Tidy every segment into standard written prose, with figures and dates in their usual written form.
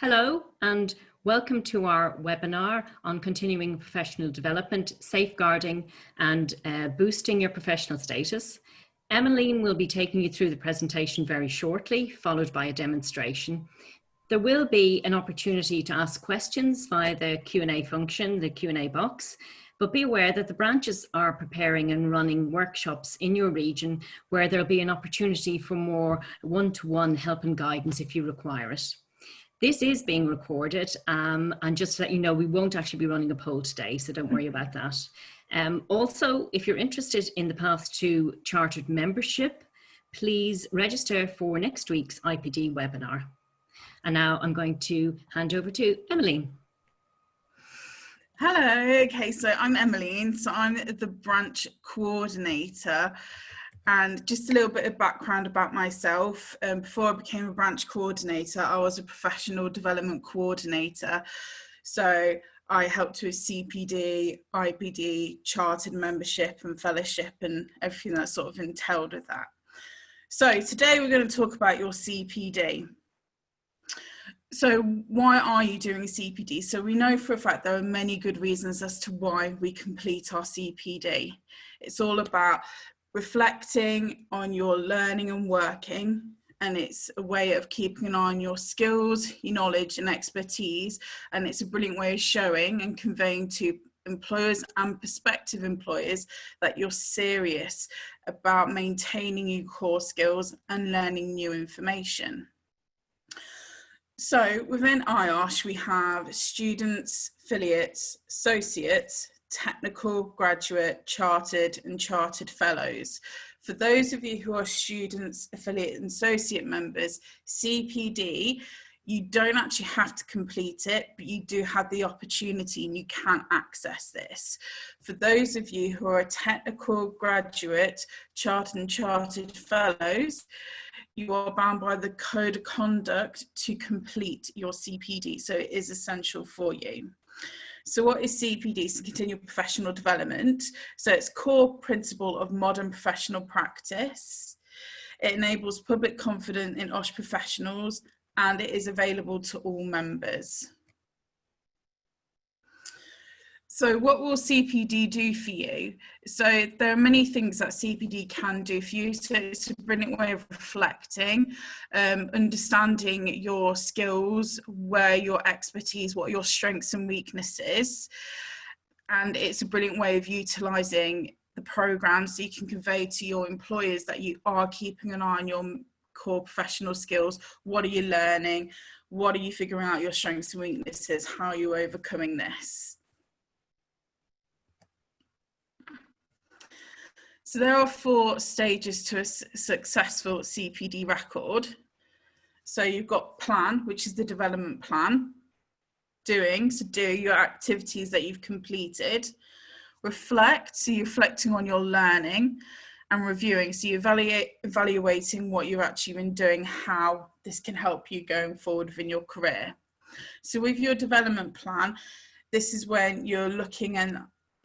Hello and welcome to our webinar on continuing professional development, safeguarding and boosting your professional status. Emmeline will be taking you through the presentation very shortly, followed by a demonstration. There will be an opportunity to ask questions via the Q&A function, the Q&A box, but be aware that the branches are preparing and running workshops in your region where there'll be an opportunity for more one-to-one help and guidance if you require it. This is being recorded, and just to let you know, we won't actually be running a poll today, so don't worry about that. Also, if you're interested in the path to chartered membership, please register for next week's IPD webinar. And now I'm going to hand over to Emmeline. Hello, okay, so I'm Emmeline, so I'm the branch coordinator. And just a little bit of background about myself. Before I became a branch coordinator, I was a professional development coordinator. So I helped with CPD, IPD, chartered membership and fellowship and everything that sort of entailed with that. So today we're going to talk about your CPD. So why are you doing a CPD? So we know for a fact there are many good reasons as to why we complete our CPD. It's all about reflecting on your learning and working, and it's a way of keeping an eye on your skills, your knowledge and expertise, and it's a brilliant way of showing and conveying to employers and prospective employers that you're serious about maintaining your core skills and learning new information. So within IOSH we have students, affiliates, associates, technical, graduate, chartered and chartered fellows. For those of you who are students, affiliate and associate members, CPD, you don't actually have to complete it, but you do have the opportunity and you can access this. For those of you who are technical, graduate, chartered and chartered fellows, you are bound by the code of conduct to complete your CPD, so it is essential for you. So what is CPD? It's continual professional development. So it's core principle of modern professional practice. It enables public confidence in IOSH professionals and it is available to all members. So what will CPD do for you? So there are many things that CPD can do for you. So it's a brilliant way of reflecting, understanding your skills, where your expertise, what your strengths and weaknesses. And it's a brilliant way of utilising the programmes so you can convey to your employers that you are keeping an eye on your core professional skills. What are you learning? What are you figuring out your strengths and weaknesses? How are you overcoming this? So there are 4 stages to a successful CPD record. So you've got plan, which is the development plan. Doing, so do your activities that you've completed. Reflect, so you're reflecting on your learning. And reviewing, so you're evaluating what you've actually been doing, how this can help you going forward within your career. So with your development plan, this is when you're looking and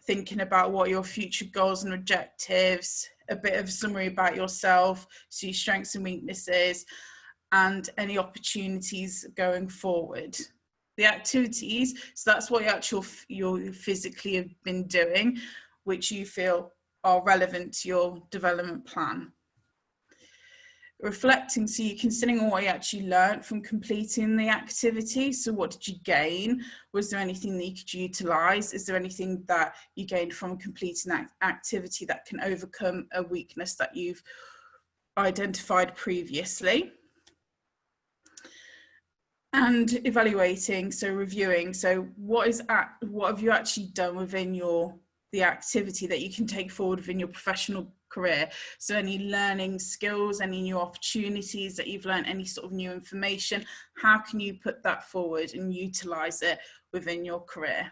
thinking about what your future goals and objectives, a bit of a summary about yourself, so your strengths and weaknesses, and any opportunities going forward. The activities, so that's what you physically have been doing, which you feel are relevant to your development plan. Reflecting, so you're considering what you actually learned from completing the activity. So what did you gain? Was there anything that you could utilise? Is there anything that you gained from completing that activity that can overcome a weakness that you've identified previously? And evaluating, so reviewing, so what have you actually done within the activity that you can take forward within your professional career? So any learning skills, any new opportunities that you've learned, any sort of new information, how can you put that forward and utilise it within your career?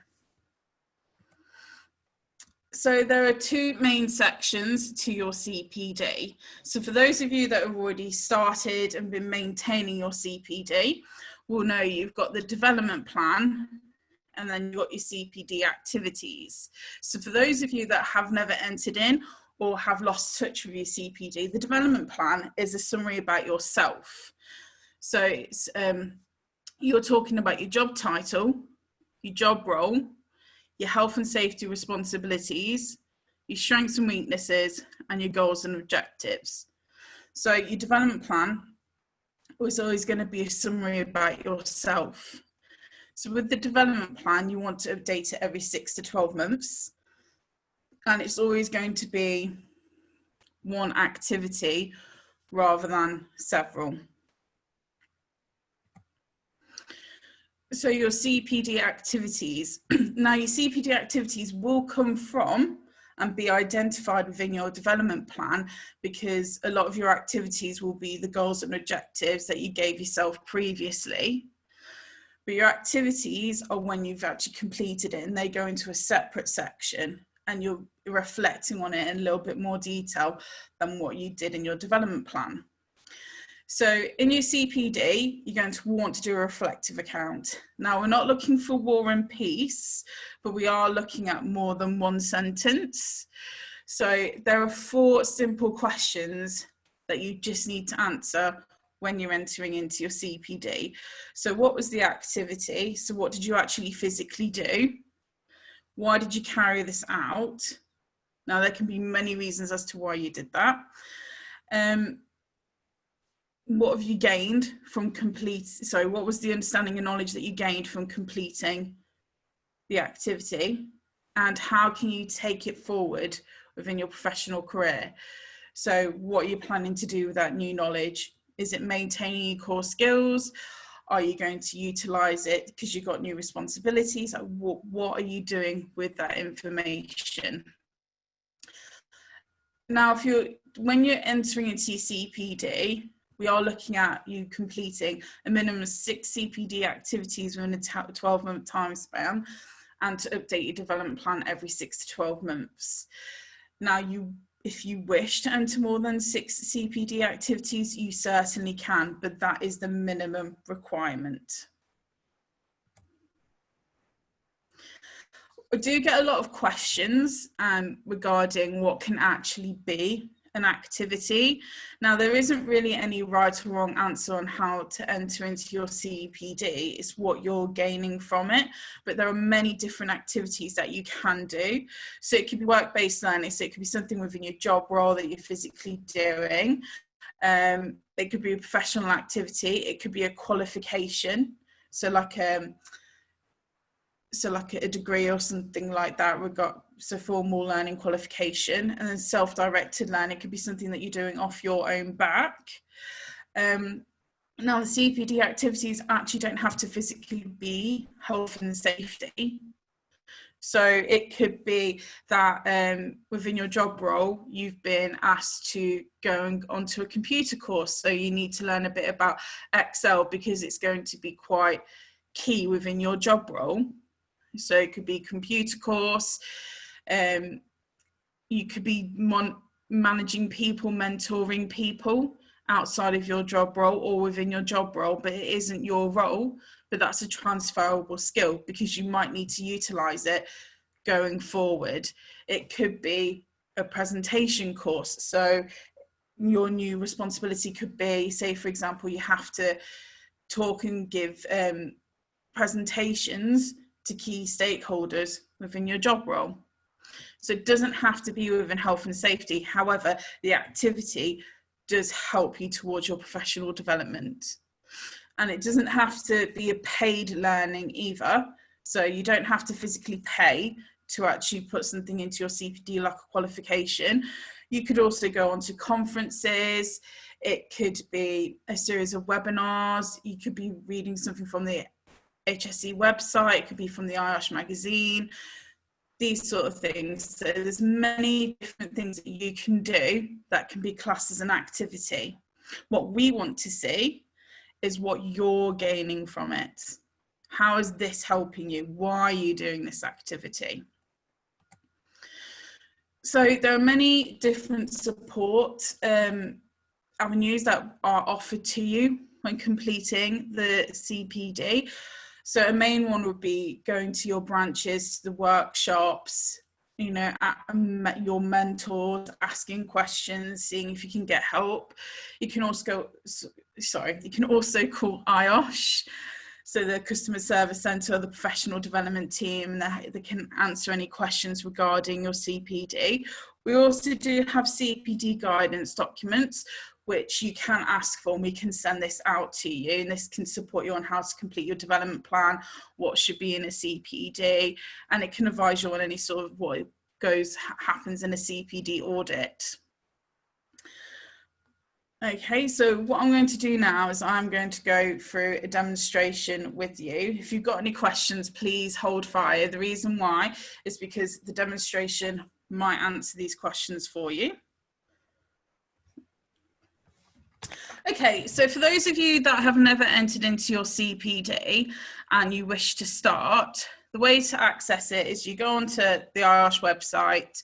So there are 2 main sections to your CPD. So for those of you that have already started and been maintaining your CPD, will know you've got the development plan and then you've got your CPD activities. So for those of you that have never entered in or have lost touch with your CPD, the development plan is a summary about yourself. So it's you're talking about your job title, your job role, your health and safety responsibilities, your strengths and weaknesses, and your goals and objectives. So your development plan was always going to be a summary about yourself. So with the development plan, you want to update it every 6 to 12 months. And it's always going to be one activity rather than several. So your CPD activities. Now your CPD activities will come from and be identified within your development plan, because a lot of your activities will be the goals and objectives that you gave yourself previously. But your activities are when you've actually completed it, and they go into a separate section, and you're reflecting on it in a little bit more detail than what you did in your development plan. So in your CPD, you're going to want to do a reflective account. Now, we're not looking for war and peace, but we are looking at more than one sentence. So there are 4 simple questions that you just need to answer when you're entering into your CPD. So what was the activity? So what did you actually physically do? Why did you carry this out? Now, there can be many reasons as to why you did that. What have you gained from what was the understanding and knowledge that you gained from completing the activity, and how can you take it forward within your professional career? So what are you planning to do with that new knowledge? Is it maintaining your core skills? Are you going to utilize it because you've got new responsibilities? Like what are you doing with that information? Now, when you're entering into your CPD, we are looking at you completing a minimum of 6 CPD activities within a 12-month time span, and to update your development plan every 6 to 12 months. Now, if you wish to enter more than 6 CPD activities, you certainly can, but that is the minimum requirement. I do get a lot of questions regarding what can actually be an activity. Now, there isn't really any right or wrong answer on how to enter into your CPD. It's what you're gaining from it, but there are many different activities that you can do. So it could be work-based learning, so it could be something within your job role that you're physically doing. It could be a professional activity. It could be a qualification, so like a degree or something like that. So formal learning qualification, and then self-directed learning could be something that you're doing off your own back. Now, the CPD activities actually don't have to physically be health and safety. So it could be that within your job role, you've been asked to go onto a computer course. So you need to learn a bit about Excel because it's going to be quite key within your job role. So it could be computer course. You could be managing people, mentoring people outside of your job role or within your job role, but it isn't your role, but that's a transferable skill because you might need to utilize it going forward. It could be a presentation course. So your new responsibility could be, say, for example, you have to talk and give presentations to key stakeholders within your job role. So it doesn't have to be within health and safety. However, the activity does help you towards your professional development. And it doesn't have to be a paid learning either. So you don't have to physically pay to actually put something into your CPD like a qualification. You could also go on to conferences. It could be a series of webinars. You could be reading something from the HSE website. It could be from the IOSH magazine, these sort of things. So there's many different things that you can do that can be classed as an activity. What we want to see is what you're gaining from it. How is this helping you? Why are you doing this activity? So there are many different support avenues that are offered to you when completing the CPD. So a main one would be going to your branches, to the workshops, you know, your mentors, asking questions, seeing if you can get help. You can also call IOSH. So the customer service centre or the professional development team, they can answer any questions regarding your CPD. We also do have CPD guidance documents, which you can ask for, and we can send this out to you, and this can support you on how to complete your development plan, what should be in a CPD, and it can advise you on any sort of what happens in a CPD audit. Okay, so what I'm going to do now is I'm going to go through a demonstration with you. If you've got any questions, please hold fire. The reason why is because the demonstration might answer these questions for you. Okay, so for those of you that have never entered into your CPD and you wish to start, the way to access it is you go onto the IOSH website,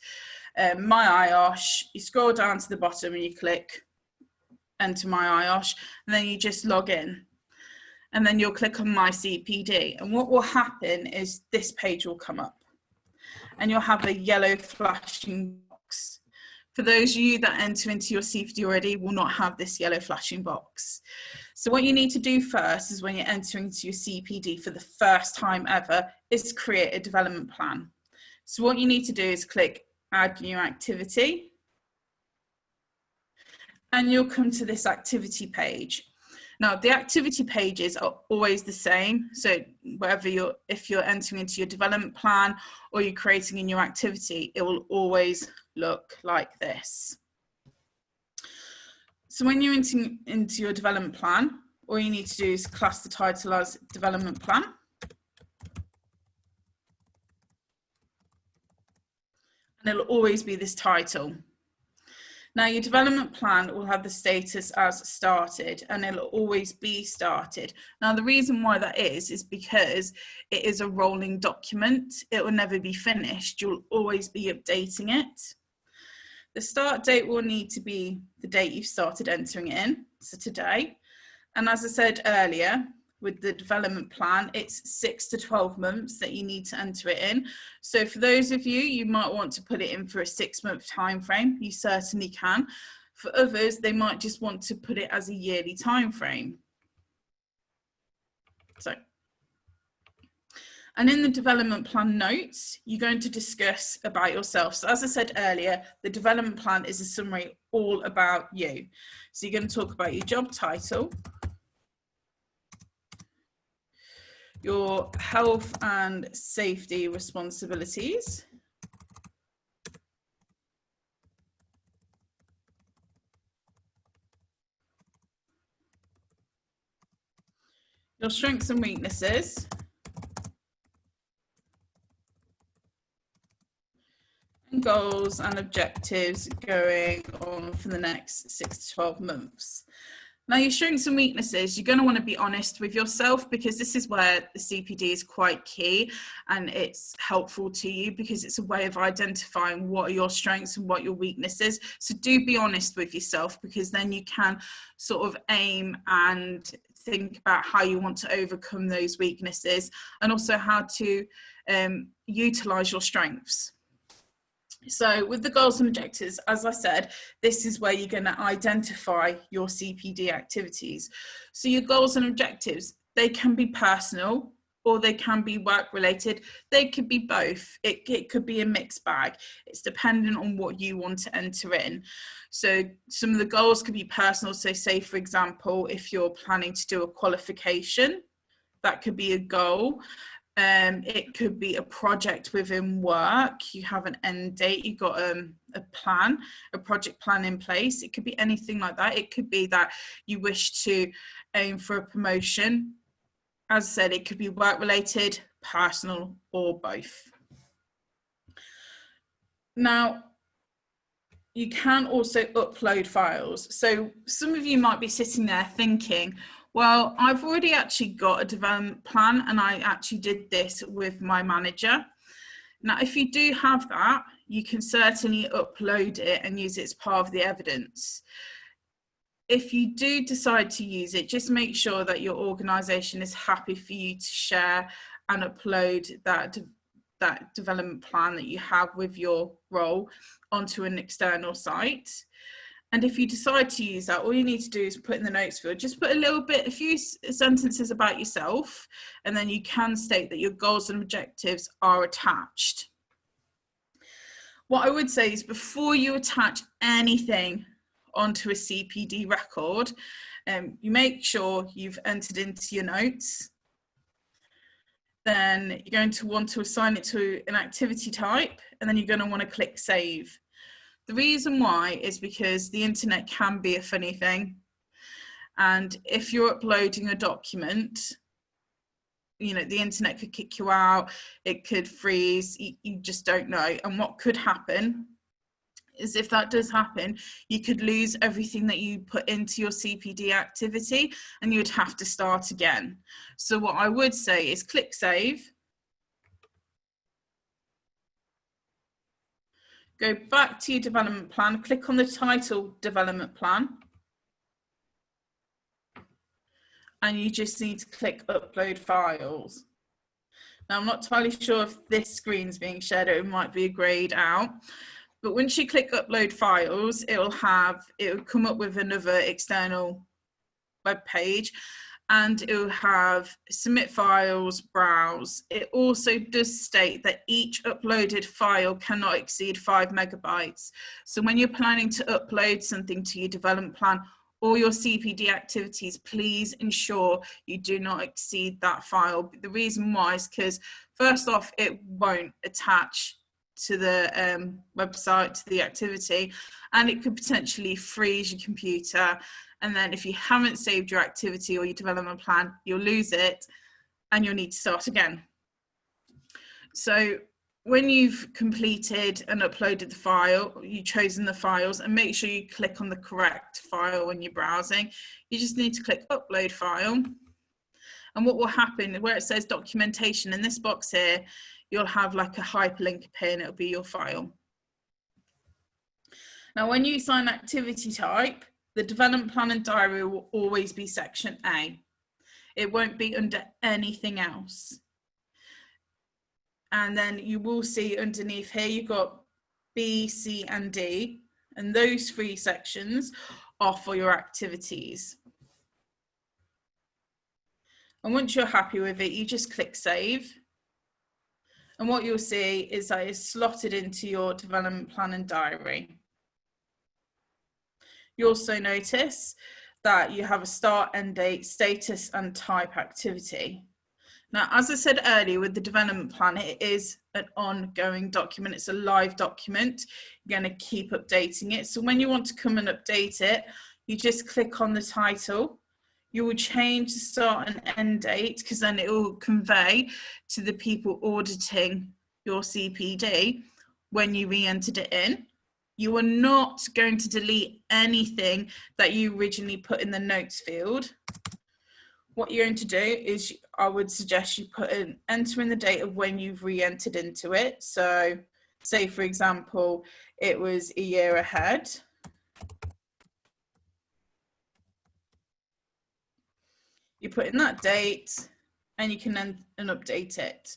My IOSH, you scroll down to the bottom and you click Enter My IOSH, and then you just log in. And then you'll click on My CPD. And what will happen is this page will come up and you'll have a yellow flashing box. For those of you that enter into your CPD already will not have this yellow flashing box. So what you need to do first is when you're entering into your CPD for the first time ever is create a development plan. So what you need to do is click Add New Activity. And you'll come to this activity page. Now, the activity pages are always the same. So if you're entering into your development plan or you're creating a new activity, it will always look like this. So when you're entering into your development plan, all you need to do is class the title as development plan. And it'll always be this title. Now your development plan will have the status as started, and it'll always be started. Now the reason why that is because it is a rolling document. It will never be finished. You'll always be updating it. The start date will need to be the date you've started entering it in, so today. And as I said earlier, with the development plan, it's 6 to 12 months that you need to enter it in. So for those of you, you might want to put it in for a 6-month time frame. You certainly can. For others, they might just want to put it as a yearly time frame. And in the development plan notes, you're going to discuss about yourself. So as I said earlier, the development plan is a summary all about you. So you're going to talk about your job title, your health and safety responsibilities, your strengths and weaknesses, and goals and objectives going on for the next 6 to 12 months. Now, your strengths and weaknesses, you're going to want to be honest with yourself, because this is where the CPD is quite key and it's helpful to you, because it's a way of identifying what are your strengths and what your weaknesses. So do be honest with yourself, because then you can sort of aim and think about how you want to overcome those weaknesses, and also how to utilize your strengths. So with the goals and objectives, as I said, this is where you're going to identify your CPD activities. So your goals and objectives, they can be personal or they can be work related. They could be both. It could be a mixed bag. It's dependent on what you want to enter in. So some of the goals could be personal. So say, for example, if you're planning to do a qualification, that could be a goal. It could be a project within work. You have an end date, you've got a plan, a project plan in place. It could be anything like that. It could be that you wish to aim for a promotion. As I said, it could be work related, personal, or both. Now, you can also upload files. So some of you might be sitting there thinking, well, I've already actually got a development plan and I actually did this with my manager. Now, if you do have that, you can certainly upload it and use it as part of the evidence. If you do decide to use it, just make sure that your organisation is happy for you to share and upload that development plan that you have with your role onto an external site. And if you decide to use that, all you need to do is put in the notes field, just put a few sentences about yourself, and then you can state that your goals and objectives are attached. What I would say is, before you attach anything onto a CPD record, you make sure you've entered into your notes. Then you're going to want to assign it to an activity type, and then you're going to want to click save. The reason why is because the internet can be a funny thing. And if you're uploading a document, you know, the internet could kick you out, it could freeze, you just don't know. And what could happen is, if that does happen, you could lose everything that you put into your CPD activity and you'd have to start again. So what I would say is click save. Go back to your development plan, click on the title development plan. And you just need to click upload files. Now, I'm not entirely sure if this screen's being shared, or it might be grayed out. But once you click upload files, it will come up with another external web page, and it will have submit files, browse. It also does state that each uploaded file cannot exceed 5 megabytes. So when you're planning to upload something to your development plan or your CPD activities, please ensure you do not exceed that file. The reason why is because, first off, it won't attach to the website, to the activity, and it could potentially freeze your computer. And then if you haven't saved your activity or your development plan, you'll lose it and you'll need to start again. So when you've completed and uploaded the file, you've chosen the files, and make sure you click on the correct file when you're browsing. You just need to click upload file. And what will happen, where it says documentation, in this box here, you'll have like a hyperlink appear and it'll be your file. Now, when you assign activity type, the development plan and diary will always be section A. It won't be under anything else. And then you will see underneath here, you've got B, C, and D. And those 3 sections are for your activities. And once you're happy with it, you just click save. And what you'll see is that it's slotted into your development plan and diary. You also notice that you have a start, end date, status, and type activity. Now, as I said earlier, with the development plan, it is an ongoing document. It's a live document. You're going to keep updating it. So when you want to come and update it, you just click on the title. You will change the start and end date, because then it will convey to the people auditing your CPD when you re-entered it in. You are not going to delete anything that you originally put in the notes field. What you're going to do is, I would suggest you enter in the date of when you've re-entered into it. So say, for example, it was a year ahead. You put in that date and you can then update it.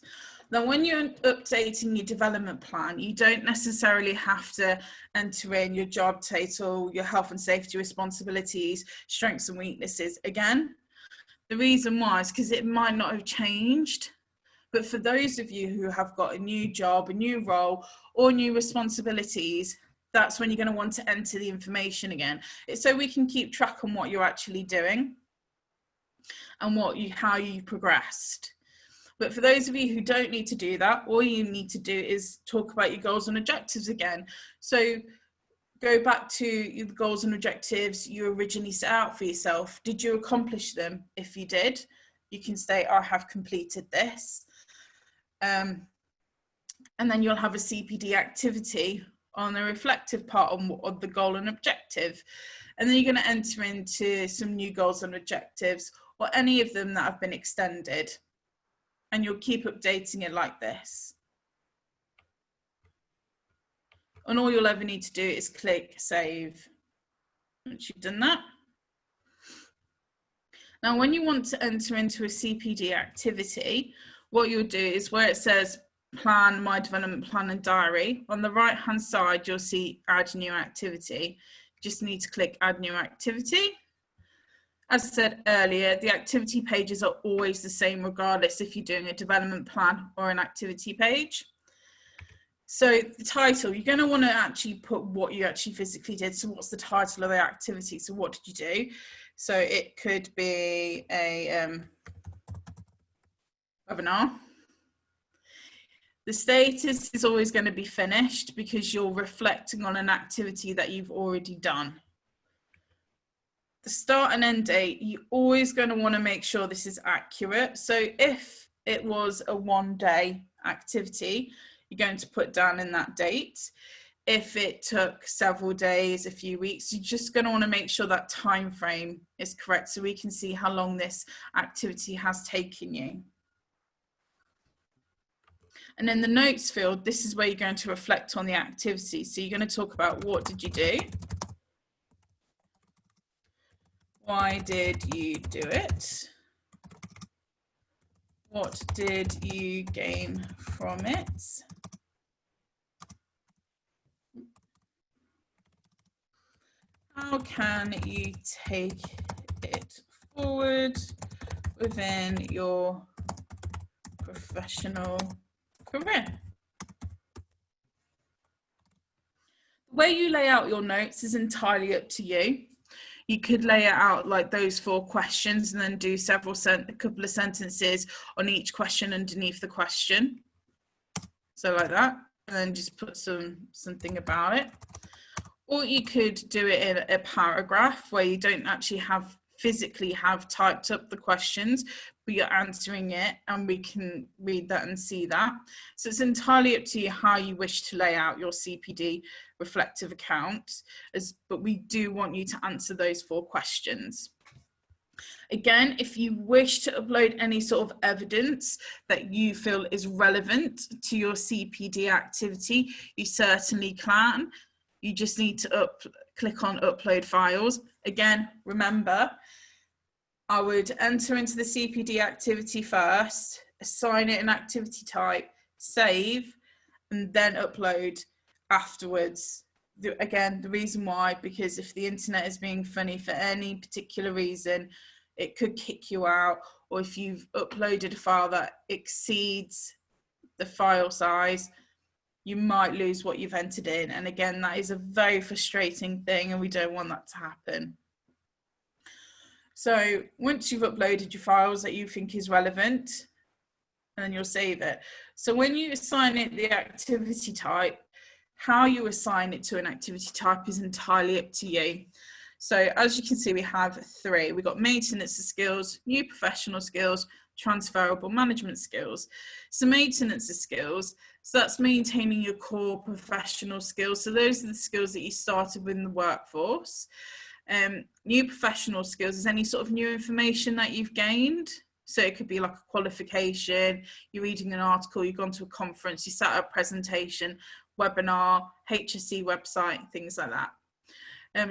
Now, when you're updating your development plan, you don't necessarily have to enter in your job title, your health and safety responsibilities, strengths and weaknesses again. The reason why is because it might not have changed. But for those of you who have got a new job, a new role, or new responsibilities, that's when you're going to want to enter the information again. It's so we can keep track on what you're actually doing and how you progressed. But for those of you who don't need to do that, all you need to do is talk about your goals and objectives again. So go back to the goals and objectives you originally set out for yourself. Did you accomplish them? If you did, you can say, I have completed this. And then you'll have a CPD activity on the reflective part of the goal and objective. And then you're going to enter into some new goals and objectives, or any of them that have been extended. And you'll keep updating it like this. And all you'll ever need to do is click save. Once you've done that. Now, when you want to enter into a CPD activity, what you'll do is, where it says plan, my development plan and diary, on the right hand side, you'll see add new activity. just need to click add new activity. As I said earlier, the activity pages are always the same regardless if you're doing a development plan or an activity page. So the title, you're going to want to actually put what you actually physically did. So what's the title of the activity? So what did you do? So it could be a webinar. The status is always going to be finished because you're reflecting on an activity that you've already done. The start and end date, you're always going to want to make sure this is accurate. So if it was a 1-day activity, you're going to put down in that date. If it took several days, a few weeks, you're just going to want to make sure that time frame is correct so we can see how long this activity has taken you. And in the notes field, this is where you're going to reflect on the activity. So you're going to talk about what did you do? Why did you do it? What did you gain from it? How can you take it forward within your professional career? The way you lay out your notes is entirely up to you. You could lay it out like those 4 questions and then do a couple of sentences on each question underneath the question. So like that, and then just put something about it. Or you could do it in a paragraph where you don't actually physically have typed up the questions, but you're answering it and we can read that and see that. So it's entirely up to you how you wish to lay out your CPD reflective account, but we do want you to answer those 4 questions. Again, if you wish to upload any sort of evidence that you feel is relevant to your CPD activity, you certainly can. You just need to click on upload files. Again, remember, I would enter into the CPD activity first, assign it an activity type, save, and then upload afterwards. Again, the reason why, because if the internet is being funny for any particular reason, it could kick you out, or if you've uploaded a file that exceeds the file size, you might lose what you've entered in. And again, that is a very frustrating thing and we don't want that to happen. So once you've uploaded your files that you think is relevant, and then you'll save it. So when you assign it the activity type, how you assign it to an activity type is entirely up to you. So as you can see, we have 3. We've got maintenance of skills, new professional skills, transferable management skills. So maintenance of skills, so that's maintaining your core professional skills. So those are the skills that you started with in the workforce. New professional skills is any sort of new information that you've gained. So it could be like a qualification, you're reading an article, you've gone to a conference, you sat at a presentation, webinar, HSC website, things like that.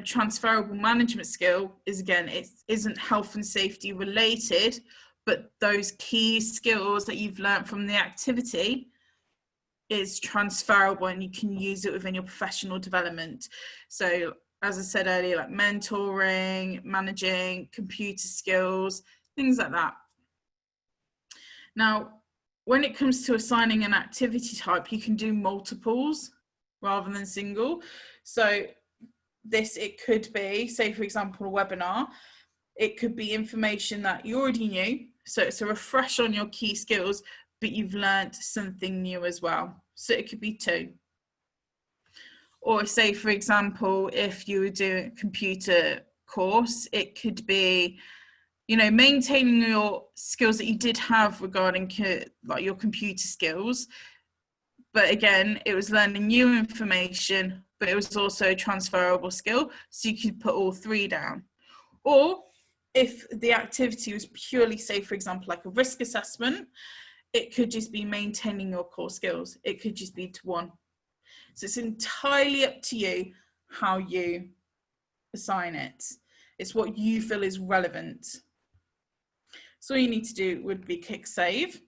Transferable management skill is, again, it isn't health and safety related, but those key skills that you've learned from the activity is transferable and you can use it within your professional development. So as I said earlier, like mentoring, managing, computer skills, things like that. Now, when it comes to assigning an activity type, you can do multiples rather than single. So it could be, say for example, a webinar. It could be information that you already knew. So it's a refresh on your key skills, but you've learned something new as well. So it could be 2. Or say, for example, if you were doing a computer course, it could be, you know, maintaining your skills that you did have regarding like your computer skills. But again, it was learning new information, but it was also a transferable skill. So you could put all 3 down. Or if the activity was purely, say, for example, like a risk assessment, it could just be maintaining your core skills. It could just be to 1. So it's entirely up to you how you assign it. It's what you feel is relevant. So all you need to do would be click save.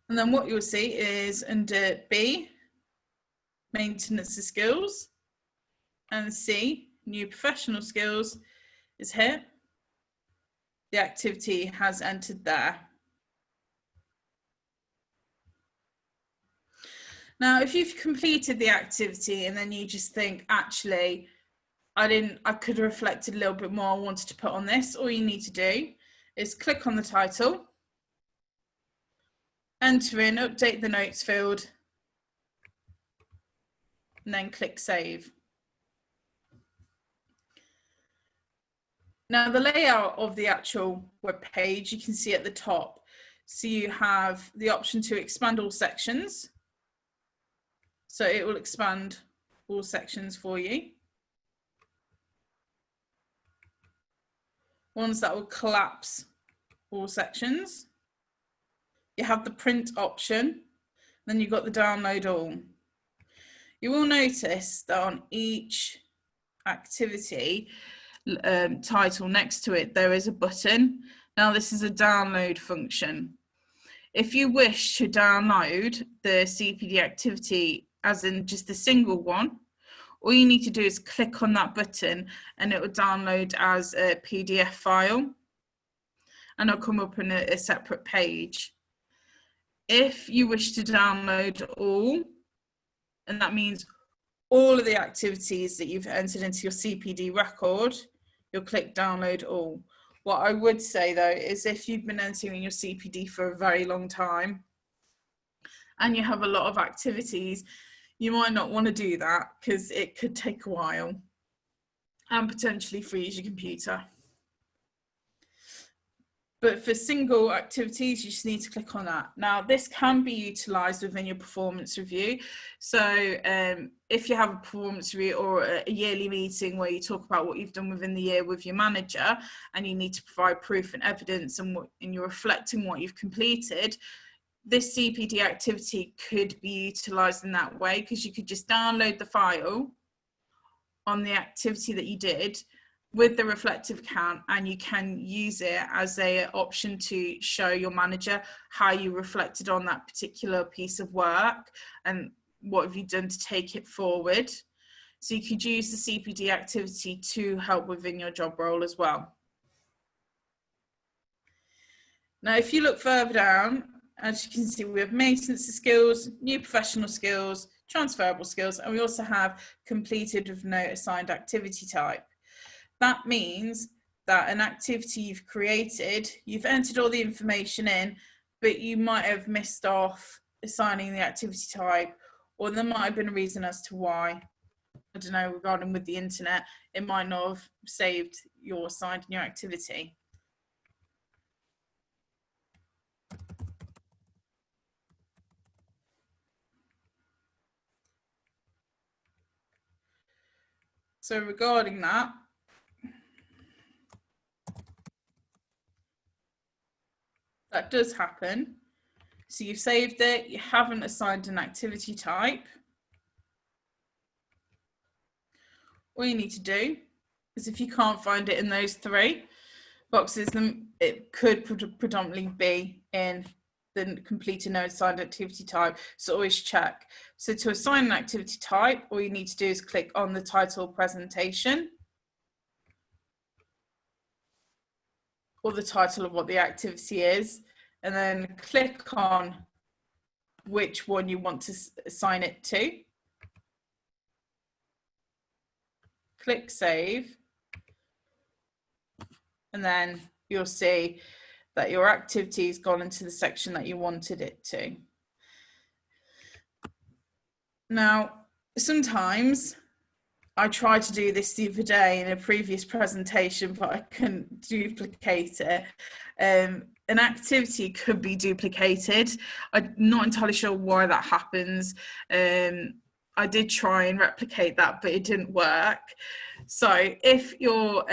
And then what you'll see is under B, maintenance of skills, and C, new professional skills, is here. The activity has entered there. Now, if you've completed the activity and then you just think, actually, I could have reflected a little bit more, I wanted to put on this, all you need to do is click on the title, enter in, update the notes field, and then click save. Now, the layout of the actual web page, you can see at the top. So you have the option to expand all sections. So it will expand all sections for you. Ones that will collapse all sections. You have the print option, then you've got the download all. You will notice that on each activity title next to it, there is a button. Now this is a download function. If you wish to download the CPD activity as in just a single one, all you need to do is click on that button and it will download as a PDF file and it'll come up in a separate page. If you wish to download all, and that means all of the activities that you've entered into your CPD record, you'll click download all. What I would say though is if you've been entering your CPD for a very long time and you have a lot of activities, you might not want to do that because it could take a while and potentially freeze your computer. But for single activities, you just need to click on that. Now, this can be utilised within your performance review. So if you have a performance review or a yearly meeting where you talk about what you've done within the year with your manager and you need to provide proof and evidence and you're reflecting what you've completed, this CPD activity could be utilised in that way because you could just download the file on the activity that you did with the reflective account and you can use it as an option to show your manager how you reflected on that particular piece of work and what have you done to take it forward. So you could use the CPD activity to help within your job role as well. Now, if you look further down, as you can see, we have maintenance skills, new professional skills, transferable skills, and we also have completed with no assigned activity type. That means that an activity you've created, you've entered all the information in, but you might have missed off assigning the activity type, or there might have been a reason as to why. I don't know, regarding with the internet, it might not have saved your assigned new activity. So regarding that, that does happen. So you've saved it, you haven't assigned an activity type. All you need to do is, if you can't find it in those three boxes, then it could predominantly be in the completed no assigned activity type. So always check. So to assign an activity type, all you need to do is click on the title presentation or the title of what the activity is, and then click on which one you want to assign it to. Click save, and then you'll see that your activity has gone into the section that you wanted it to. Now, sometimes I tried to do this the other day in a previous presentation, but I couldn't duplicate it. An activity could be duplicated. I'm not entirely sure why that happens. I did try and replicate that, but it didn't work. So if your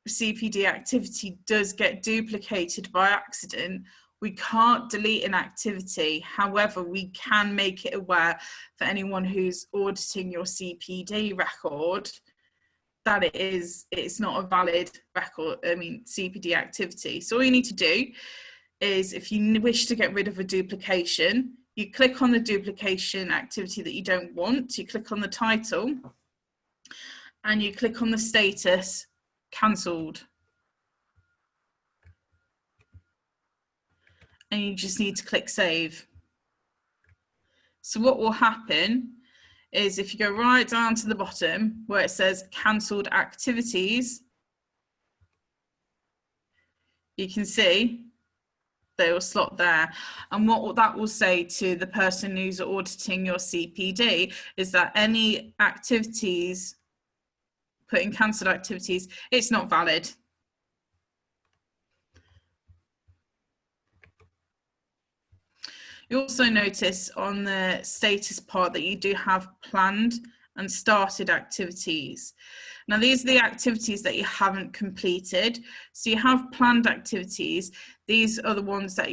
CPD activity does get duplicated by accident, we can't delete an activity. However, we can make it aware for anyone who's auditing your CPD record that it's not a valid record, CPD activity. So all you need to do is, if you wish to get rid of a duplication, you click on the duplication activity that you don't want, you click on the title, and you click on the status, cancelled. And you just need to click save. So what will happen is if you go right down to the bottom where it says cancelled activities, you can see they will slot there. And what that will say to the person who's auditing your CPD is that any activities, put in cancelled activities, it's not valid. You also notice on the status part that you do have planned and started activities. Now, these are the activities that you haven't completed. So you have planned activities. These are the ones that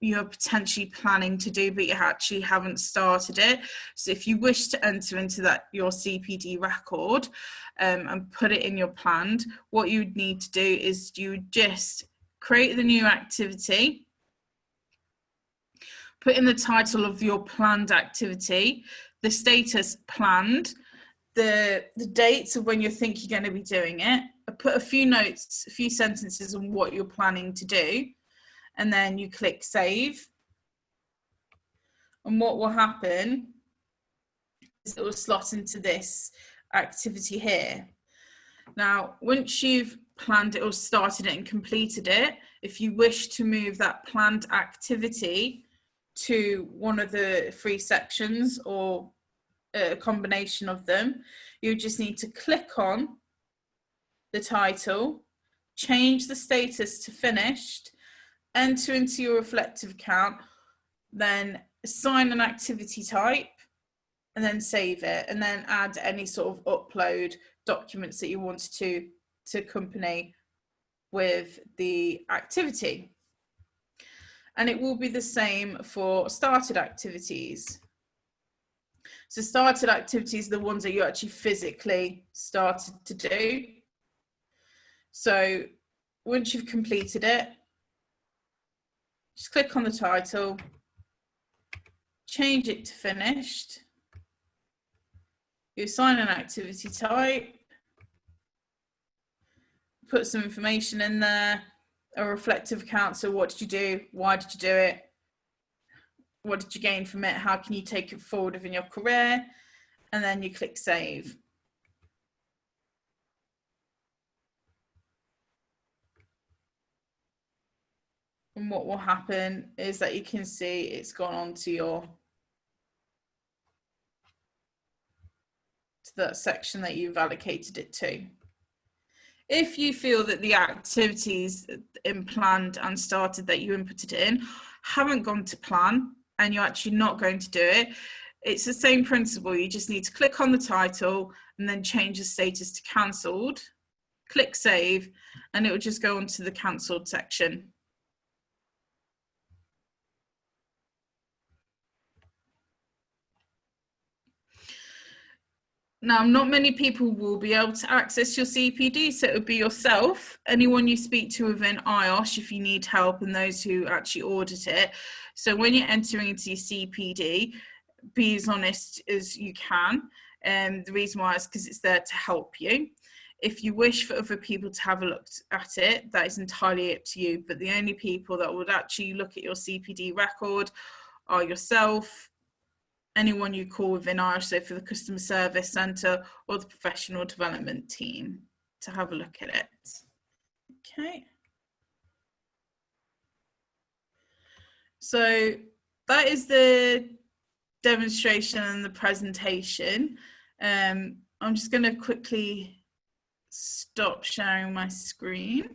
you're potentially planning to do, but you actually haven't started it. So if you wish to enter into your CPD record and put it in your planned, what you would need to do is you would just create the new activity, put in the title of your planned activity, the status planned, the dates of when you think you're going to be doing it, put a few notes, a few sentences on what you're planning to do, and then you click save. And what will happen is it will slot into this activity here. Now, once you've planned it or started it and completed it, if you wish to move that planned activity to one of the 3 sections or a combination of them, you just need to click on the title, change the status to finished, enter into your reflective account, then assign an activity type, and then save it, and then add any sort of upload documents that you wanted to accompany with the activity. And it will be the same for started activities. So started activities are the ones that you actually physically started to do. So once you've completed it, just click on the title, change it to finished, you assign an activity type, put some information in there, a reflective account, so what did you do, why did you do it, what did you gain from it, how can you take it forward within your career, and then you click save. And what will happen is that you can see it's gone on to that section that you've allocated it to. If you feel that the activities in planned and started that you inputted in haven't gone to plan and you're actually not going to do it, it's the same principle. You just need to click on the title and then change the status to cancelled, click save, and it will just go on to the cancelled section. Now, not many people will be able to access your CPD, so it would be yourself, anyone you speak to within IOSH if you need help, and those who actually audit it. So when you're entering into your CPD, be as honest as you can. The reason why is because it's there to help you. If you wish for other people to have a look at it, that is entirely up to you. But the only people that would actually look at your CPD record are yourself, anyone you call within IOSH, so for the customer service centre or the professional development team to have a look at it. Okay. So that is the demonstration and the presentation. I'm just going to quickly stop sharing my screen.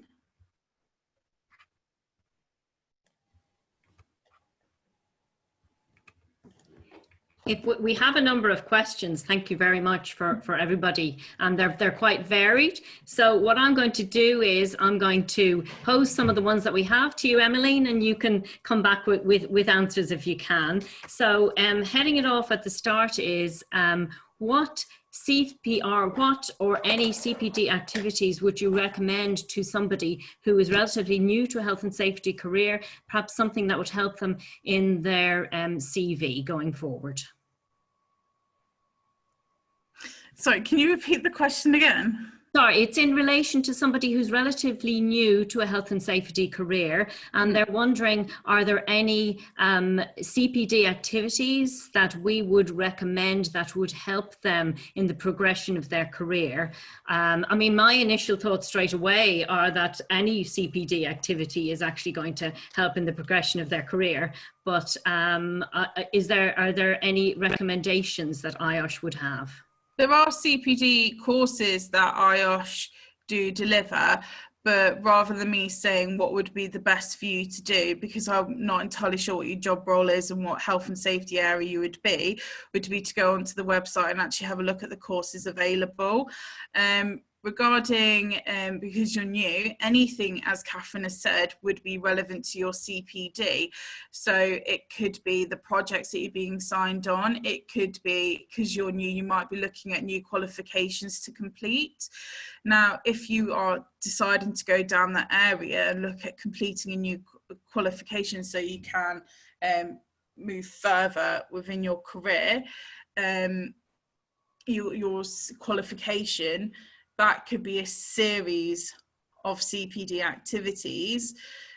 We have a number of questions, thank you very much for everybody, and they're quite varied. So what I'm going to do is I'm going to pose some of the ones that we have to you, Emmeline, and you can come back with answers if you can. So heading it off at the start is what or any CPD activities would you recommend to somebody who is relatively new to a health and safety career, perhaps something that would help them in their CV going forward? Sorry, can you repeat the question again? Sorry, it's in relation to somebody who's relatively new to a health and safety career, and they're wondering, are there any CPD activities that we would recommend that would help them in the progression of their career? I mean, my initial thoughts straight away are that any CPD activity is actually going to help in the progression of their career, but are there any recommendations that IOSH would have? There are CPD courses that IOSH do deliver, but rather than me saying what would be the best for you to do, because I'm not entirely sure what your job role is and what health and safety area you would be to go onto the website and actually have a look at the courses available. Regarding, because you're new, anything, as Catherine has said, would be relevant to your CPD. So it could be the projects that you're being signed on. It could be, because you're new, you might be looking at new qualifications to complete. Now, if you are deciding to go down that area and look at completing a new qualification so you can move further within your career, your qualification, that could be a series of CPD activities.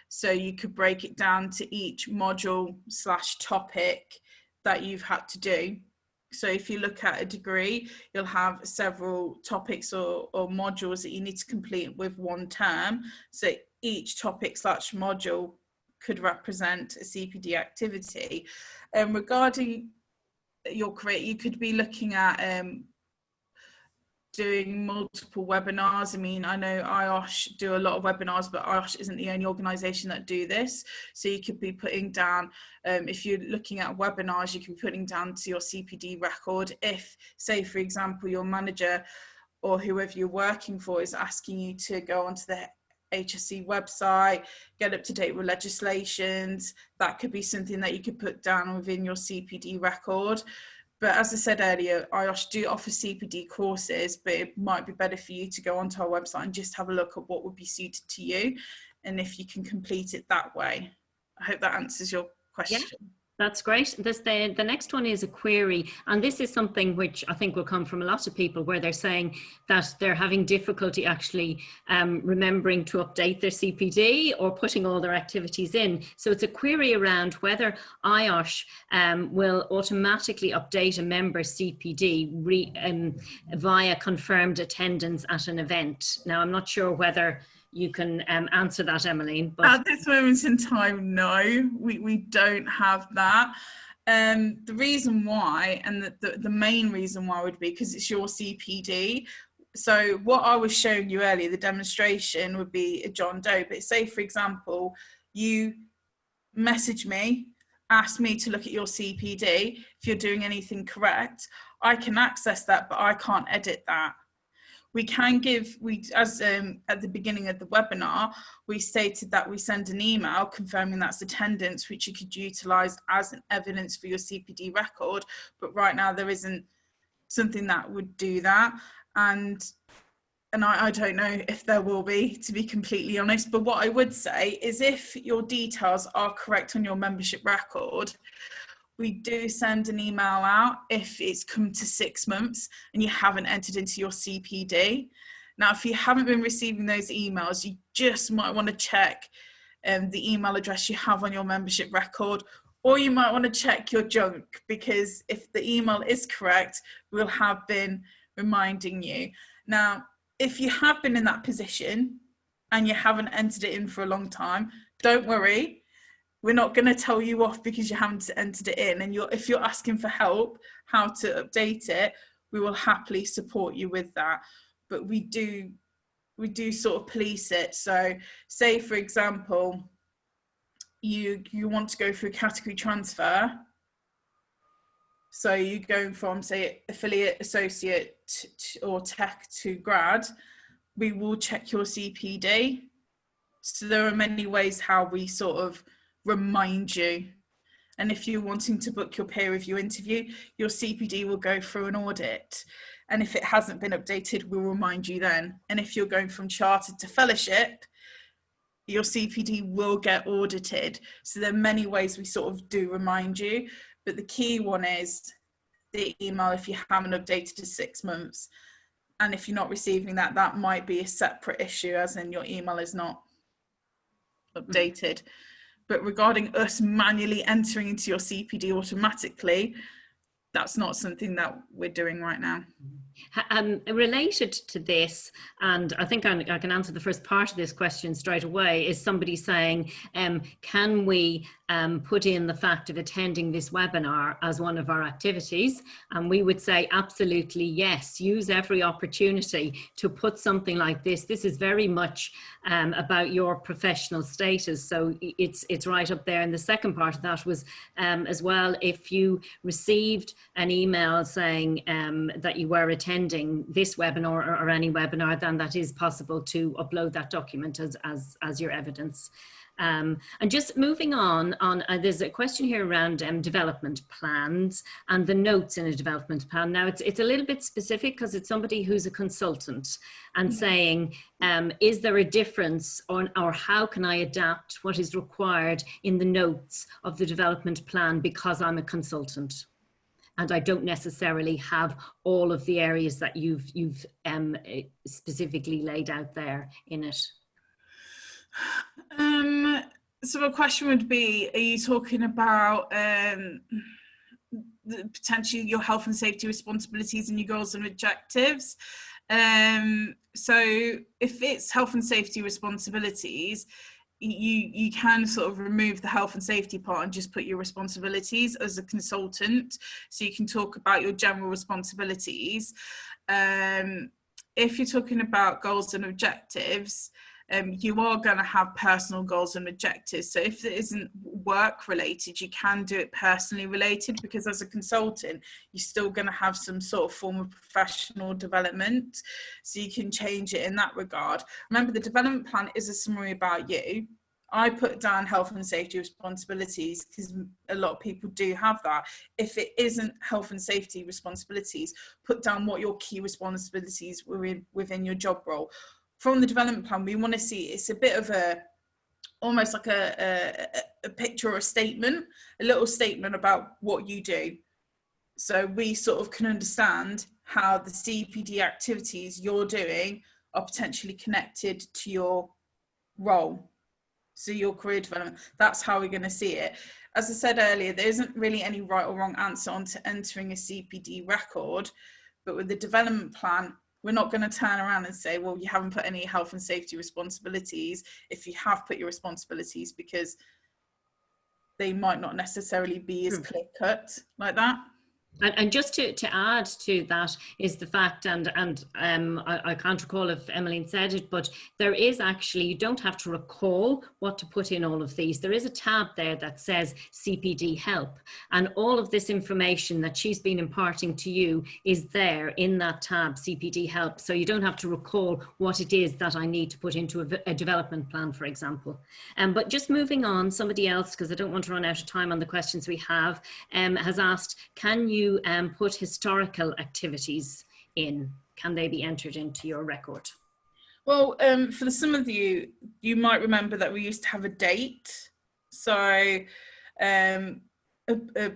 So you could break it down to each module / topic that you've had to do. So if you look at a degree, you'll have several topics or modules that you need to complete with one term. So each topic / module could represent a CPD activity. Regarding your career, you could be looking at doing multiple webinars. I mean, I know IOSH do a lot of webinars, but IOSH isn't the only organisation that do this. So you could be putting down, if you're looking at webinars, you can be putting down to your CPD record. If, say, for example, your manager or whoever you're working for is asking you to go onto the HSC website, get up to date with legislations, that could be something that you could put down within your CPD record. But as I said earlier, IOSH do offer CPD courses, but it might be better for you to go onto our website and just have a look at what would be suited to you, and if you can complete it that way. I hope that answers your question. Yeah. That's great. The next one is a query, and this is something which I think will come from a lot of people, where they're saying that they're having difficulty actually remembering to update their CPD or putting all their activities in. So it's a query around whether IOSH will automatically update a member's CPD via confirmed attendance at an event. Now, I'm not sure whether you can answer that, Emmeline. But at this moment in time, no, we don't have that. The reason why, and the main reason why, would be because it's your CPD. So what I was showing you earlier, the demonstration, would be a John Doe. But say, for example, you message me, ask me to look at your CPD. If you're doing anything correct, I can access that, but I can't edit that. We can give, as at the beginning of the webinar, we stated that we send an email confirming that's attendance, which you could utilise as an evidence for your CPD record. But right now there isn't something that would do that. And I don't know if there will be, to be completely honest. But what I would say is, if your details are correct on your membership record, we do send an email out if it's come to 6 months and you haven't entered into your CPD. Now, if you haven't been receiving those emails, you just might want to check the email address you have on your membership record, or you might want to check your junk, because if the email is correct, we'll have been reminding you. Now, if you have been in that position and you haven't entered it in for a long time, don't worry. We're not going to tell you off because you haven't entered it in. And if you're asking for help, how to update it, we will happily support you with that. But we do sort of police it. So say, for example, you want to go through category transfer. So you're going from, say, affiliate, associate, or tech to grad. We will check your CPD. So there are many ways how we sort of remind you. And if you're wanting to book your peer review interview, your CPD will go through an audit, and if it hasn't been updated, we'll remind you then. And if you're going from chartered to fellowship, your CPD will get audited. So there are many ways we sort of do remind you, but the key one is the email if you haven't updated to 6 months. And if you're not receiving that, that might be a separate issue, as in your email is not updated. But regarding us manually entering into your CPD automatically, that's not something that we're doing right now. Related to this, and I think I can answer the first part of this question straight away, is somebody saying, can we put in the fact of attending this webinar as one of our activities? And we would say absolutely yes, use every opportunity to put something like this. This is very much about your professional status, so it's right up there. And the second part of that was as well, if you received an email saying that you were attending this webinar or any webinar, then that is possible to upload that document as your evidence. And just moving on, there's a question here around development plans and the notes in a development plan. Now it's a little bit specific because it's somebody who's a consultant and saying, is there a difference or how can I adapt what is required in the notes of the development plan because I'm a consultant and I don't necessarily have all of the areas that you've specifically laid out there in it? So the question would be, are you talking about potentially your health and safety responsibilities and your goals and objectives? So if it's health and safety responsibilities, you can sort of remove the health and safety part and just put your responsibilities as a consultant. So you can talk about your general responsibilities. If you're talking about goals and objectives, you are going to have personal goals and objectives. So if it isn't work related, you can do it personally related, because as a consultant, you're still going to have some sort of form of professional development. So you can change it in that regard. Remember, the development plan is a summary about you. I put down health and safety responsibilities because a lot of people do have that. If it isn't health and safety responsibilities, put down what your key responsibilities were within your job role. From the development plan, we want to see, it's a bit of almost like a picture or a statement, a little statement about what you do. So we sort of can understand how the CPD activities you're doing are potentially connected to your role. So your career development, that's how we're going to see it. As I said earlier, there isn't really any right or wrong answer onto entering a CPD record, but with the development plan, we're not going to turn around and say, well, you haven't put any health and safety responsibilities if you have put your responsibilities, because they might not necessarily be as clear cut like that. And just to add to that is the fact, and I can't recall if Emmeline said it, but there is actually, you don't have to recall what to put in all of these. There is a tab there that says CPD help, and all of this information that she's been imparting to you is there in that tab, CPD help. So you don't have to recall what it is that I need to put into a development plan, for example. But just moving on, somebody else, because I don't want to run out of time on the questions we have, has asked, can you put historical activities in? Can they be entered into your record? Well, for some of you, you might remember that we used to have a date. So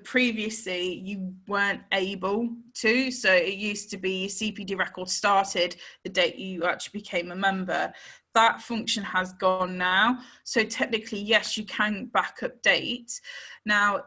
previously you weren't able to. So it used to be CPD record started the date you actually became a member. That function has gone now. So technically, yes, you can back up dates. Now,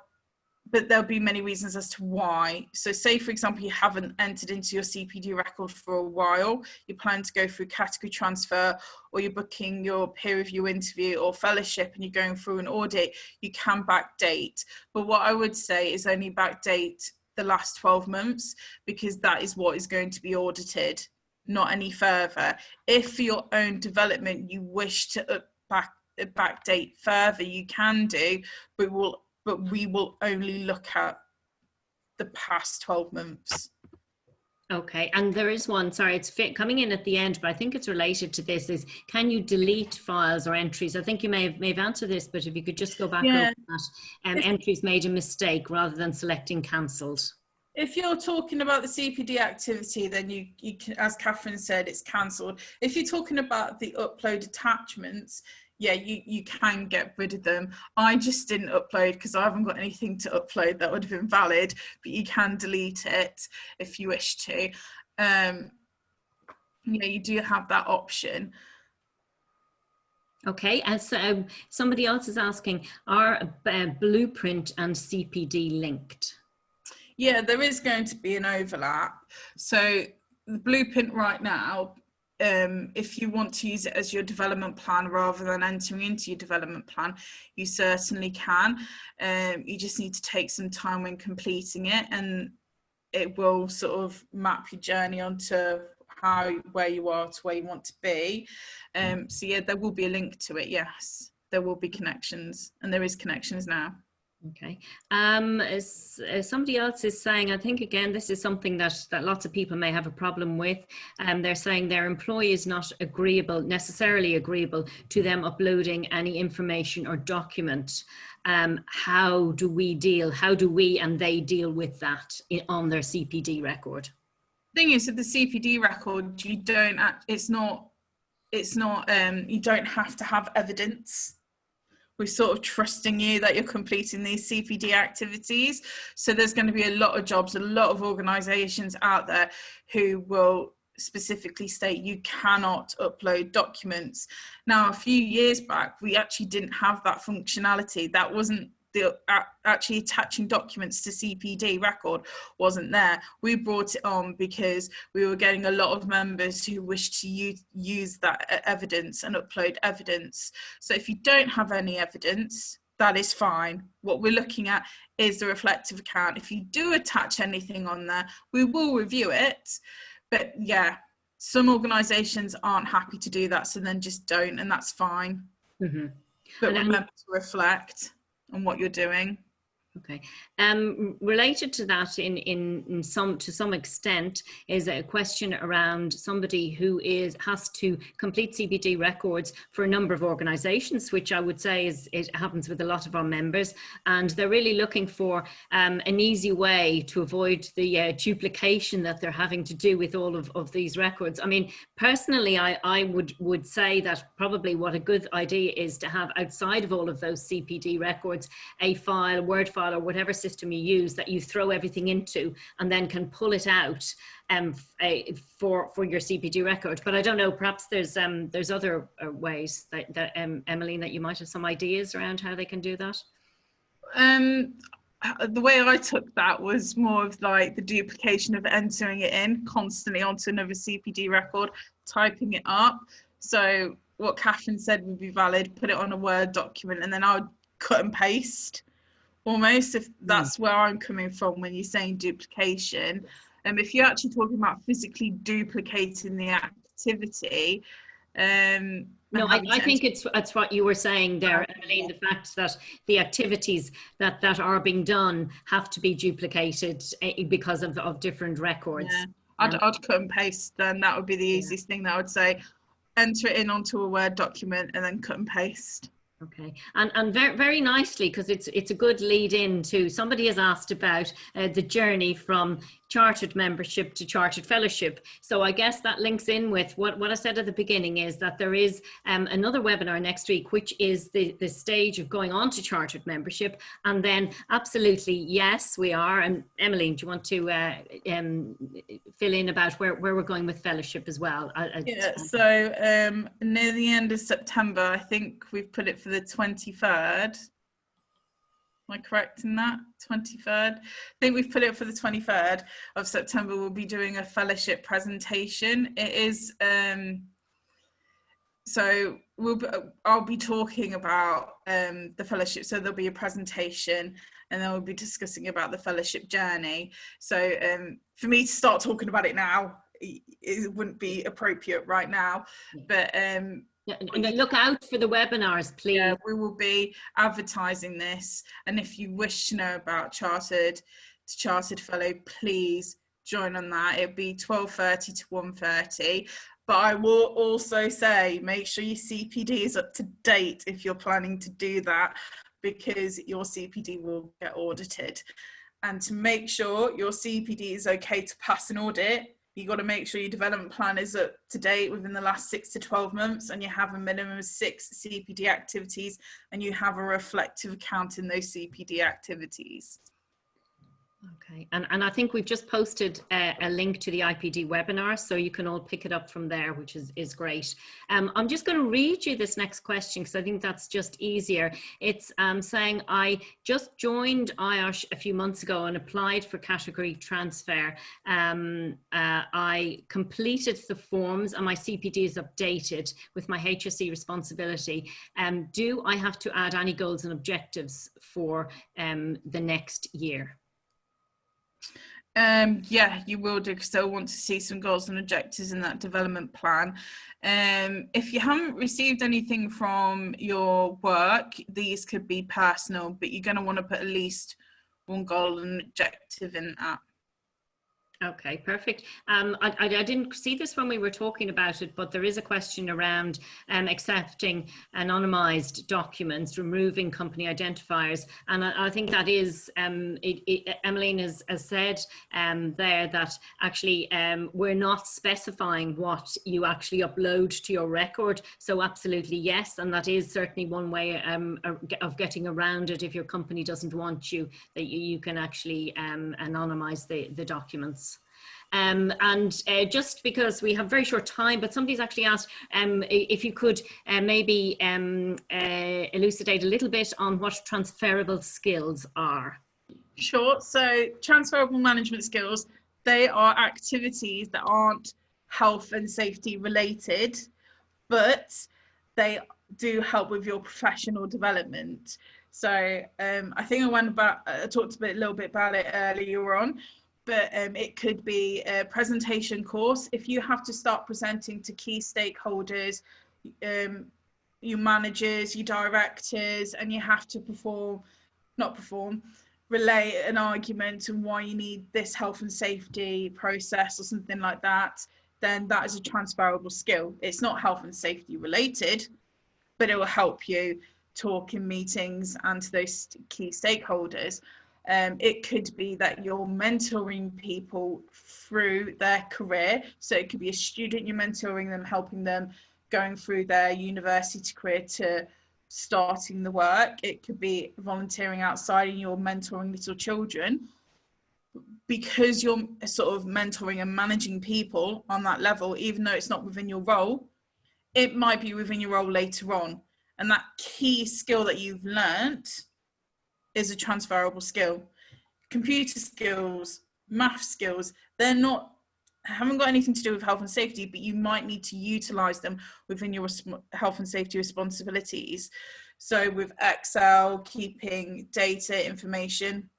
but there'll be many reasons as to why. So say, for example, you haven't entered into your CPD record for a while, you plan to go through category transfer, or you're booking your peer review interview or fellowship and you're going through an audit, you can backdate. But what I would say is only backdate the last 12 months, because that is what is going to be audited, not any further. If for your own development you wish to backdate further, you can do, but we will only look at the past 12 months. Okay, and there is one, sorry, it's coming in at the end, but I think it's related to this, is can you delete files or entries? I think you may have answered this, but if you could just go back over that. Entries made a mistake rather than selecting cancelled. If you're talking about the CPD activity, then you can, as Catherine said, it's cancelled. If you're talking about the upload attachments, yeah, you can get rid of them. I just didn't upload because I haven't got anything to upload that would have been valid, but you can delete it if you wish to. You know, you do have that option. Okay, and so somebody else is asking, are Blueprint and CPD linked? Yeah, there is going to be an overlap. So the Blueprint right now, if you want to use it as your development plan rather than entering into your development plan, you certainly can. You just need to take some time when completing it, and it will sort of map your journey onto where you are to where you want to be. So yeah, there will be a link to it. Yes, there will be connections, and there is connections now. Okay. As somebody else is saying, I think again this is something that lots of people may have a problem with. They're saying their employee is not necessarily agreeable to them uploading any information or document. How do we and they deal with that on their CPD record? The thing is, with the CPD record, you don't have to have evidence. We're sort of trusting you that you're completing these CPD activities. So there's going to be a lot of jobs, a lot of organisations out there who will specifically state you cannot upload documents. Now, a few years back, we actually didn't have that functionality. That wasn't actually attaching documents to CPD record wasn't there. We brought it on because we were getting a lot of members who wished to use that evidence and upload evidence. So if you don't have any evidence, that is fine. What we're looking at is the reflective account. If you do attach anything on there, we will review it. But yeah, some organisations aren't happy to do that, so then just don't, and that's fine. Mm-hmm. But remember to reflect on what you're doing. Okay. Related to that, to some extent, is a question around somebody who has to complete CPD records for a number of organisations, which I would say it happens with a lot of our members, and they're really looking for an easy way to avoid the duplication that they're having to do with all of these records. I mean, personally, I would say that probably what a good idea is to have outside of all of those CPD records a file, a Word file, or whatever system you use that you throw everything into and then can pull it out for your CPD record. But I don't know, perhaps there's other ways that Emmeline, that you might have some ideas around how they can do that. The way I took that was more of like the duplication of entering it in constantly onto another CPD record, typing it up. So what Catherine said would be valid, put it on a Word document, and then I would cut and paste. Almost, if that's where I'm coming from when you're saying duplication. If you're actually talking about physically duplicating the activity, no, I think it's what you were saying there, Emmeline, the fact that the activities that are being done have to be duplicated because of different records. Yeah. I'd cut and paste, then that would be the easiest thing that I would say. Enter it in onto a Word document and then cut and paste. Okay, and very, very nicely, because it's a good lead in to, somebody has asked about the journey from chartered membership to chartered fellowship. So I guess that links in with what I said at the beginning, is that there is another webinar next week, which is the stage of going on to chartered membership. And then absolutely, yes, we are. And Emmeline, do you want to fill in about where we're going with fellowship as well? Yeah, so near the end of September, I think we've put it for the 23rd. Am I correct in that? 23rd? I think we've put it for the 23rd of September. We'll be doing a fellowship presentation. It is, so I'll be talking about the fellowship. So there'll be a presentation, and then we'll be discussing about the fellowship journey. So for me to start talking about it now, it wouldn't be appropriate right now, but yeah, and look out for the webinars, please. Yeah, we will be advertising this, and if you wish to know about chartered to chartered fellow, please join on that. It'll be 12:30 to 1:30. But I will also say, make sure your CPD is up to date if you're planning to do that, because your CPD will get audited. And to make sure your CPD is okay to pass an audit, You got to make sure your development plan is up to date within the last 6 to 12 months, and you have a minimum of 6 CPD activities, and you have a reflective account in those CPD activities. Okay, and I think we've just posted a link to the IPD webinar, so you can all pick it up from there, which is great. I'm just going to read you this next question because I think that's just easier. It's saying, I just joined IOSH a few months ago and applied for category transfer. I completed the forms and my CPD is updated with my HSE responsibility. Do I have to add any goals and objectives for the next year? Yeah, you will do, because they'll want to see some goals and objectives in that development plan. If you haven't received anything from your work, these could be personal, but you're going to want to put at least one goal and objective in that. Okay, perfect. I didn't see this when we were talking about it, but there is a question around accepting anonymized documents, removing company identifiers. And I think that is, Emmeline has said there that actually we're not specifying what you actually upload to your record. So absolutely yes, and that is certainly one way of getting around it. If your company doesn't want you, that you can actually anonymize the documents. Just because we have very short time, but somebody's actually asked if you could maybe elucidate a little bit on what transferable skills are. Sure. So transferable management skills, they are activities that aren't health and safety related, but they do help with your professional development. So I think I talked a little bit about it earlier on, but it could be a presentation course. If you have to start presenting to key stakeholders, your managers, your directors, and you have to relay an argument and why you need this health and safety process or something like that, then that is a transferable skill. It's not health and safety related, but it will help you talk in meetings and to those key stakeholders. It could be that you're mentoring people through their career. So it could be a student, you're mentoring them, helping them going through their university career to starting the work. It could be volunteering outside and you're mentoring little children. Because you're sort of mentoring and managing people on that level, even though it's not within your role, it might be within your role later on. And that key skill that you've learnt is a transferable skill. Computer skills, math skills, haven't got anything to do with health and safety, but you might need to utilize them within your health and safety responsibilities. So with Excel, keeping data, information,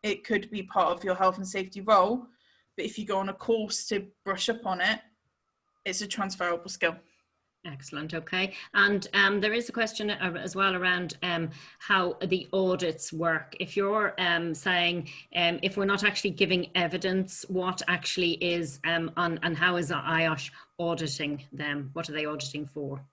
it could be part of your health and safety role, but if you go on a course to brush up on it, it's a transferable skill. Excellent. Okay. And there is a question as well around how the audits work. If you're saying if we're not actually giving evidence, what actually is and how is IOSH auditing them? What are they auditing for?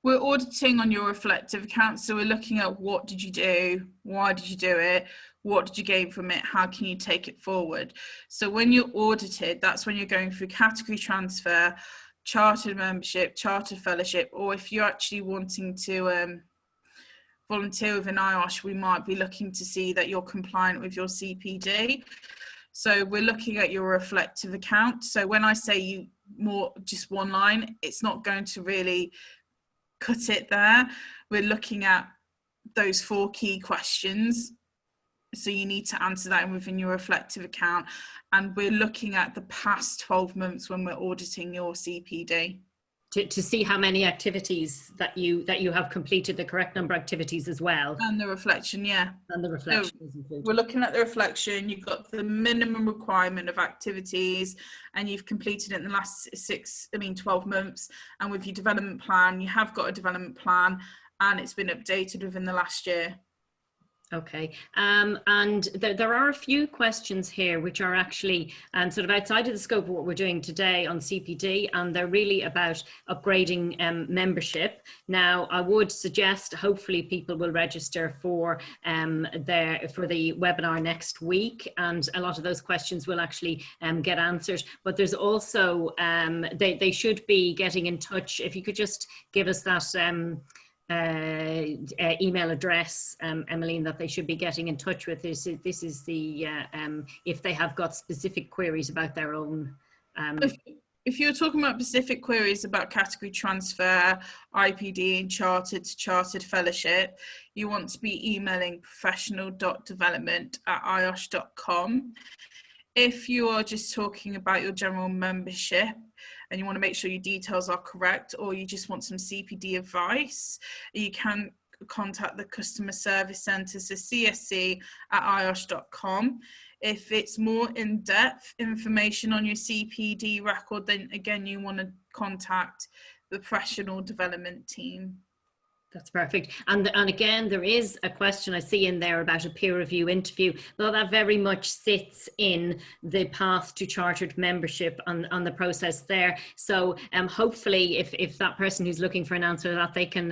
We're auditing on your reflective account. So we're looking at what did you do? Why did you do it? What did you gain from it? How can you take it forward? So when you're audited, that's when you're going through category transfer, chartered membership, chartered fellowship, or if you're actually wanting to volunteer with an IOSH, we might be looking to see that you're compliant with your CPD. So we're looking at your reflective account. So when I say just one line, it's not going to really cut it there. We're looking at those 4 key questions. So you need to answer that within your reflective account. And we're looking at the past 12 months when we're auditing your CPD. To see how many activities that you have completed, the correct number of activities as well. And the reflection, yeah. And the reflection is included. We're looking at the reflection. You've got the minimum requirement of activities and you've completed it in the last 12 months. And with your development plan, you have got a development plan and it's been updated within the last year. Okay, and there are a few questions here which are actually sort of outside of the scope of what we're doing today on CPD, and they're really about upgrading membership. Now, I would suggest hopefully people will register for the webinar next week, and a lot of those questions will actually get answered. But there's also they should be getting in touch. If you could just give us that email address, Emmeline, that they should be getting in touch with. This is the if they have got specific queries about their own. If you're talking about specific queries about category transfer, IPD and chartered to chartered fellowship, you want to be emailing professional.development@iosh.com. If you are just talking about your general membership and you want to make sure your details are correct, or you just want some CPD advice, you can contact the customer service centre, so csc@iosh.com. If it's more in-depth information on your CPD record, then again, you want to contact the professional development team. That's perfect. And again, there is a question I see in there about a peer review interview. Well, that very much sits in the path to chartered membership on the process there. So hopefully if that person who's looking for an answer to that, they can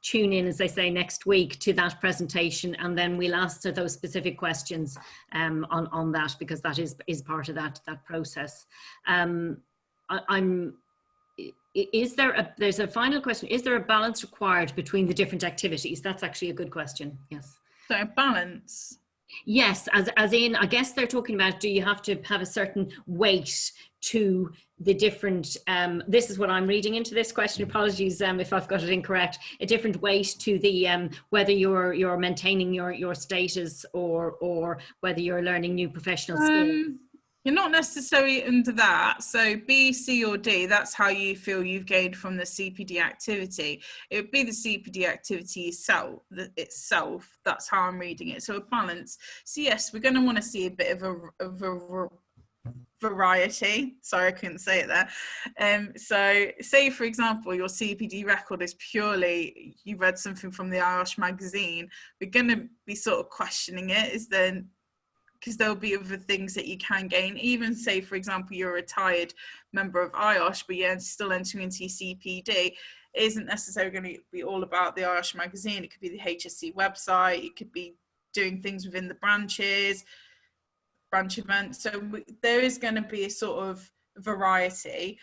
tune in, as they say, next week to that presentation, and then we'll answer those specific questions on that, because that is part of that process. There's a final question. Is there a balance required between the different activities? That's actually a good question. Yes. So a balance? Yes, as in, I guess they're talking about, do you have to have a certain weight to the different, this is what I'm reading into this question, apologies if I've got it incorrect, a different weight to the, whether you're maintaining your status or whether you're learning new professional skills. You're not necessarily under that. So B, C or D, that's how you feel you've gained from the CPD activity. It would be the CPD activity itself. That's how I'm reading it. So a balance. So yes, we're going to want to see a bit of a variety. Sorry, I couldn't say it there. So say, for example, your CPD record is purely, you read something from the IOSH magazine. We're going to be sort of questioning it. Because there'll be other things that you can gain. Even say, for example, you're a retired member of IOSH, but you're still entering into your CPD. It isn't necessarily going to be all about the IOSH magazine. It could be the HSC website. It could be doing things within the branches, branch events. So there is going to be a sort of variety.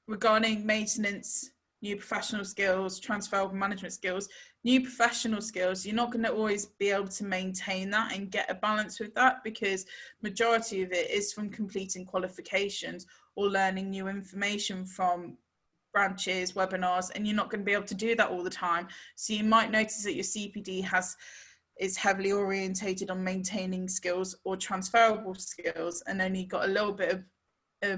Regarding maintenance, new professional skills, transferable management skills, new professional skills, you're not going to always be able to maintain that and get a balance with that, because majority of it is from completing qualifications or learning new information from branches, webinars, and you're not going to be able to do that all the time. So you might notice that your CPD is heavily orientated on maintaining skills or transferable skills, and only got a little bit of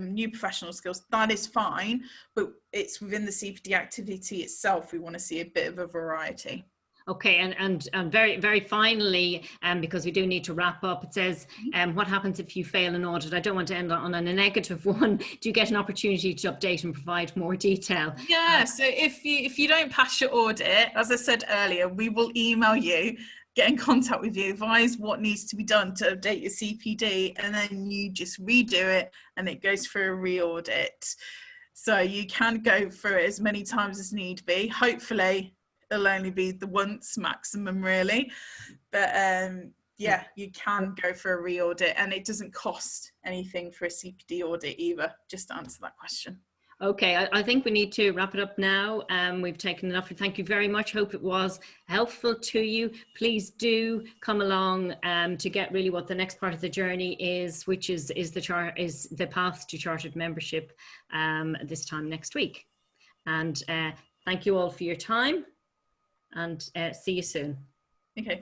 new professional skills. That is fine, but it's within the CPD activity itself we want to see a bit of a variety. Okay, and very, very finally, because we do need to wrap up, it says, what happens if you fail an audit? I don't want to end on a negative one. Do you get an opportunity to update and provide more detail? Yeah, so if you don't pass your audit, as I said earlier, we will email you, get in contact with you, advise what needs to be done to update your CPD, and then you just redo it and it goes for a re-audit. So you can go through it as many times as need be. Hopefully it'll only be the once maximum, really, but yeah, you can go for a re-audit, and it doesn't cost anything for a CPD audit either, just to answer that question. Okay, I think we need to wrap it up now. We've taken enough. Thank you very much. Hope it was helpful to you. Please do come along to get really what the next part of the journey is, which is the path to chartered membership this time next week. And thank you all for your time, and see you soon. Okay.